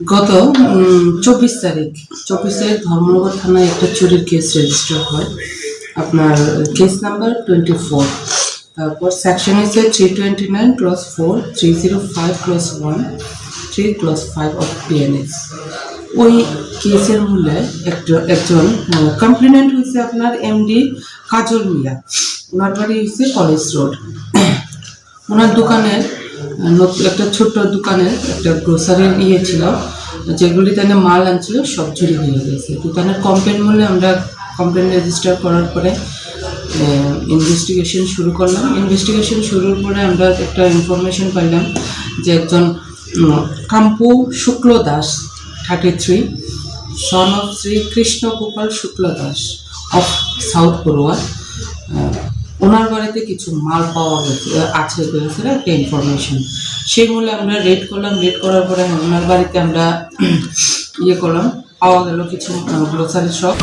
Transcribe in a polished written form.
গত 24 তারিখ ধর্মনগর থানায় একটা চুরির কেস রেজিস্টার হয়। আপনার কেস নাম্বার 24। তারপর সেকশন হচ্ছে 329 clause 4 305 clause 1 3 clause 5 of PNS. ওই কেসের মূলে একজন কমপ্লেনেন্ট হয়েছে আপনার এমডি কাজল মিয়া। ওনার বাড়ি হচ্ছে কলেজ রোড। ওনার দোকানের একটা ছোট্ট দোকানের একটা গ্রোসারির ছিল, যেগুলি তাদের মাল আনছিল সব চুরি হয়ে গেছে। দোকানের কমপ্লেন মূল্যে আমরা কমপ্লেন রেজিস্টার করার পরে ইনভেস্টিগেশন শুরু করলাম। ইনভেস্টিগেশন শুরুর পরে আমরা একটা ইনফরমেশন পাইলাম যে একজন Kampu Shukla Das 33 son of Shri Krishna Gopal Shukla Das of south পড়ুয়া, ওনার বাড়িতে কিছু মাল পাওয়া আছে বলেছিল একটা ইনফরমেশন। সেই মূল্যে আমরা রেড করলাম। রেড করার পরে ওনার বাড়িতে আমরা করলাম, পাওয়া গেল কিছু গ্রোসারি শপ।